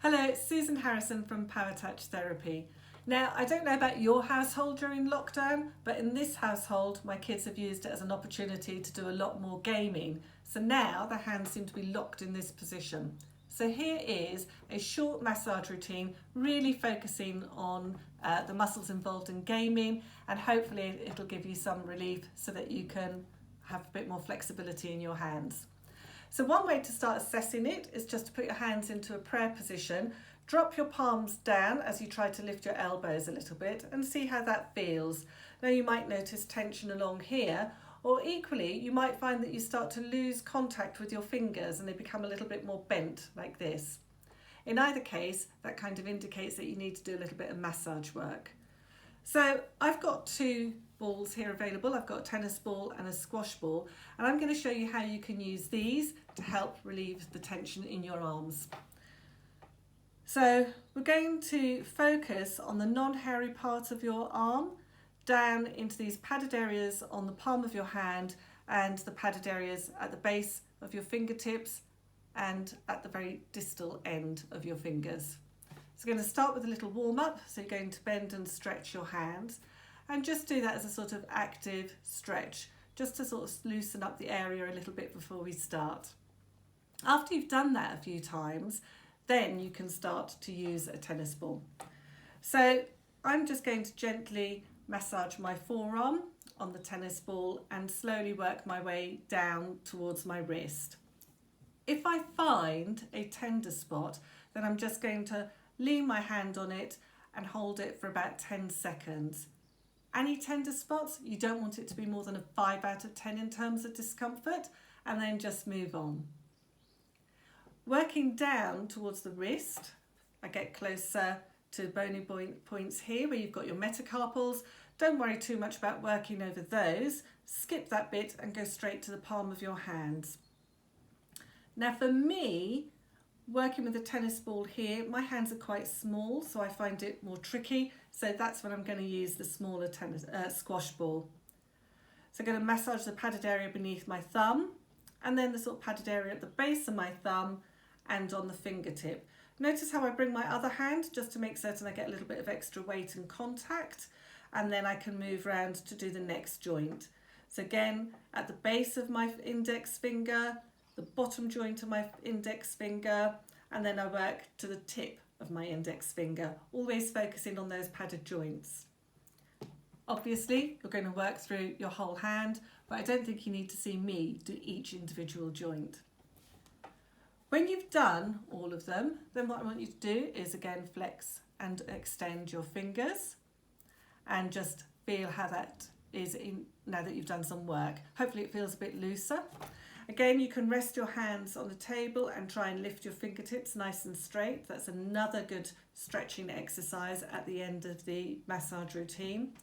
Hello, it's Susan Harrison from Power Touch Therapy. Now, I don't know about your household during lockdown, but in this household, my kids have used it as an opportunity to do a lot more gaming. So now their hands seem to be locked in this position. So here is a short massage routine, really focusing on the muscles involved in gaming, and hopefully it'll give you some relief so that you can have a bit more flexibility in your hands. So one way to start assessing it is just to put your hands into a prayer position, drop your palms down as you try to lift your elbows a little bit and see how that feels. Now you might notice tension along here, or equally you might find that you start to lose contact with your fingers and they become a little bit more bent like this. In either case, that kind of indicates that you need to do a little bit of massage work. So I've got two balls here available. I've got a tennis ball and a squash ball, and I'm going to show you how you can use these to help relieve the tension in your arms. So we're going to focus on the non-hairy part of your arm, down into these padded areas on the palm of your hand and the padded areas at the base of your fingertips and at the very distal end of your fingers. So we're going to start with a little warm-up. So you're going to bend and stretch your hands and just do that as a sort of active stretch, just to sort of loosen up the area a little bit before we start. After you've done that a few times, then you can start to use a tennis ball. So I'm just going to gently massage my forearm on the tennis ball and slowly work my way down towards my wrist. If I find a tender spot, then I'm just going to lean my hand on it and hold it for about 10 seconds. Any tender spots, you don't want it to be more than a 5 out of 10 in terms of discomfort, and then just move on. Working down towards the wrist, I get closer to bony points here where you've got your metacarpals. Don't worry too much about working over those. Skip that bit and go straight to the palm of your hands. Now for me, working with the tennis ball here, my hands are quite small, so I find it more tricky. So that's when I'm going to use the smaller squash ball. So I'm going to massage the padded area beneath my thumb, and then the sort of padded area at the base of my thumb and on the fingertip. Notice how I bring my other hand just to make certain I get a little bit of extra weight and contact, and then I can move around to do the next joint. So again, at the base of my index finger, the bottom joint of my index finger, and then I work to the tip of my index finger, always focusing on those padded joints. Obviously, you're going to work through your whole hand, but I don't think you need to see me do each individual joint. When you've done all of them, then what I want you to do is again flex and extend your fingers and just feel how that is now that you've done some work. Hopefully it feels a bit looser. Again, you can rest your hands on the table and try and lift your fingertips nice and straight. That's another good stretching exercise at the end of the massage routine.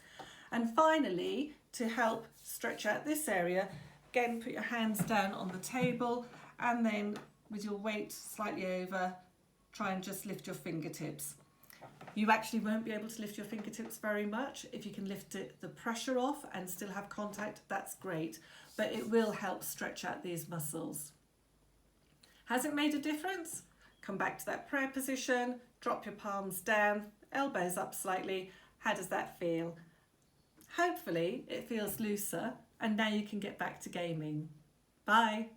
And finally, to help stretch out this area, again, put your hands down on the table and then with your weight slightly over, try and just lift your fingertips. You actually won't be able to lift your fingertips very much. If you can lift the pressure off and still have contact, that's great, but it will help stretch out these muscles. Has it made a difference? Come back to that prayer position, drop your palms down, elbows up slightly. How does that feel? Hopefully it feels looser, and now you can get back to gaming. Bye.